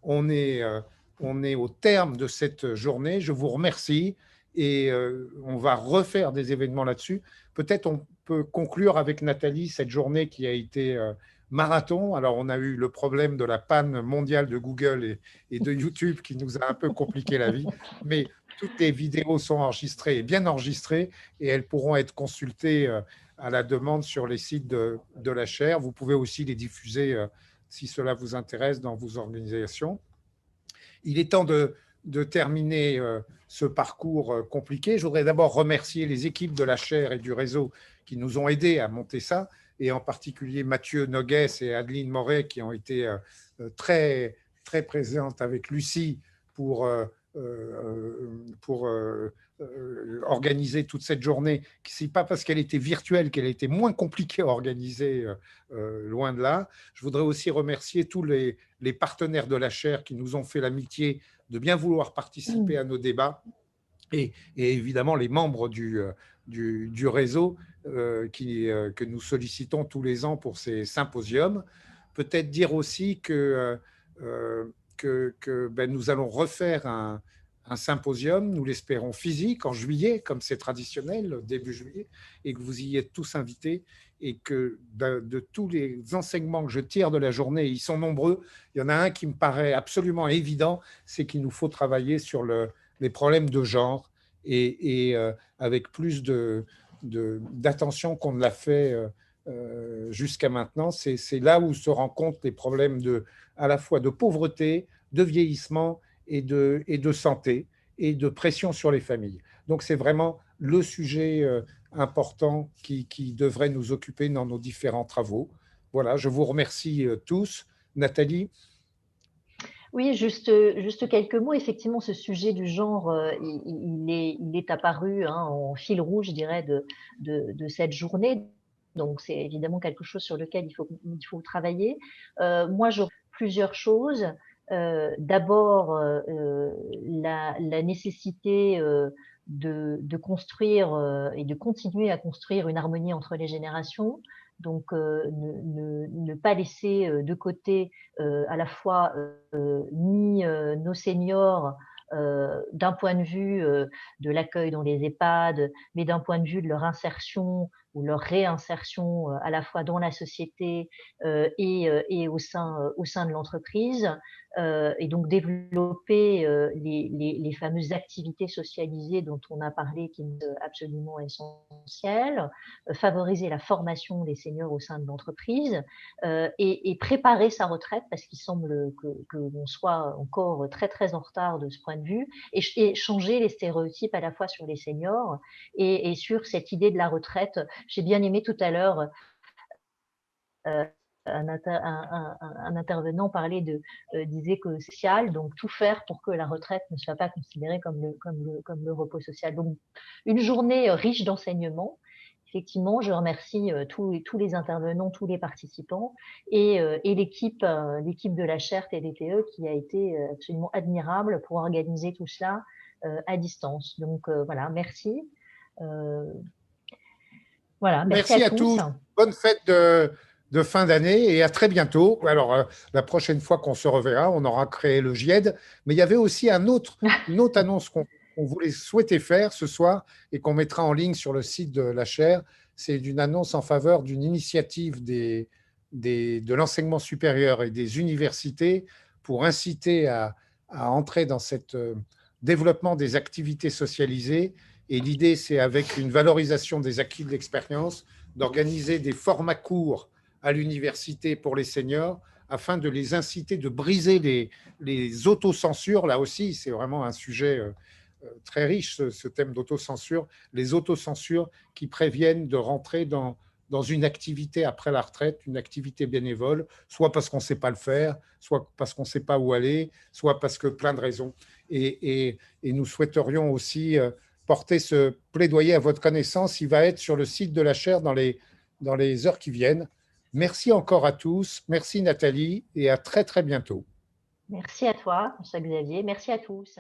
on est, euh, on est au terme de cette journée. Je vous remercie et on va refaire des événements là-dessus. Peut-être on peut conclure avec Nathalie cette journée qui a été marathon. Alors, on a eu le problème de la panne mondiale de Google et de YouTube qui nous a un peu compliqué la vie, mais toutes les vidéos sont enregistrées et bien enregistrées et elles pourront être consultées à la demande sur les sites de la chaire. Vous pouvez aussi les diffuser si cela vous intéresse dans vos organisations. Il est temps de terminer ce parcours compliqué. Je voudrais d'abord remercier les équipes de la chaire et du réseau qui nous ont aidés à monter ça, et en particulier Mathieu Nogues et Adeline Moret qui ont été très, très présentes avec Lucie pour, pour organiser toute cette journée. Ce n'est pas parce qu'elle était virtuelle qu'elle était moins compliquée à organiser, loin de là. Je voudrais aussi remercier tous les partenaires de la chaire qui nous ont fait l'amitié de bien vouloir participer à nos débats et évidemment les membres du réseau que nous sollicitons tous les ans pour ces symposiums. Peut-être dire aussi que nous allons refaire un symposium, nous l'espérons physique, en juillet, comme c'est traditionnel, début juillet, et que vous y êtes tous invités, et que de tous les enseignements que je tire de la journée, ils sont nombreux, il y en a un qui me paraît absolument évident, c'est qu'il nous faut travailler sur les problèmes de genre et avec plus d'attention qu'on ne l'a fait jusqu'à maintenant. C'est là où se rencontrent les problèmes à la fois de pauvreté, de vieillissement et de santé et de pression sur les familles. Donc c'est vraiment le sujet important qui devrait nous occuper dans nos différents travaux. Voilà, je vous remercie tous. Nathalie? Oui, juste quelques mots. Effectivement, ce sujet du genre, il est apparu en fil rouge, je dirais, de cette journée. Donc, c'est évidemment quelque chose sur lequel il faut travailler. Moi, j'aurais plusieurs choses. D'abord, la nécessité de construire et de continuer à construire une harmonie entre les générations. Donc, ne pas laisser de côté à la fois ni nos seniors d'un point de vue de l'accueil dans les EHPAD, mais d'un point de vue de leur insertion ou leur réinsertion à la fois dans la société et au sein de l'entreprise, et donc développer les fameuses activités socialisées dont on a parlé qui sont absolument essentielles, favoriser la formation des seniors au sein de l'entreprise et préparer sa retraite parce qu'il semble que l'on soit encore très très en retard de ce point de vue et changer les stéréotypes à la fois sur les seniors et sur cette idée de la retraite. J'ai bien aimé tout à l'heure un intervenant disait que social, donc tout faire pour que la retraite ne soit pas considérée comme le repos social. Donc une journée riche d'enseignements. Effectivement, je remercie tous les intervenants, tous les participants et l'équipe de la chaire TDTE qui a été absolument admirable pour organiser tout cela à distance. Donc voilà, merci. Euh, voilà, merci à Merci à tous. tous. Bonne fête de fin d'année et à très bientôt. Alors, la prochaine fois qu'on se reverra, on aura créé le GIED. Mais il y avait aussi une autre annonce qu'on voulait souhaiter faire ce soir et qu'on mettra en ligne sur le site de la chaire. C'est une annonce en faveur d'une initiative de l'enseignement supérieur et des universités pour inciter à entrer dans ce développement des activités socialisées. Et l'idée, c'est avec une valorisation des acquis de l'expérience, d'organiser des formats courts à l'université pour les seniors afin de les inciter, de briser les autocensures. Là aussi, c'est vraiment un sujet très riche, ce thème d'autocensure. Les autocensures qui préviennent de rentrer dans une activité après la retraite, une activité bénévole, soit parce qu'on ne sait pas le faire, soit parce qu'on ne sait pas où aller, soit parce que plein de raisons. Et nous souhaiterions aussi porter ce plaidoyer à votre connaissance. Il va être sur le site de la chaire dans les heures qui viennent. Merci encore à tous. Merci Nathalie et à très très bientôt. Merci à toi, François Xavier. Merci à tous.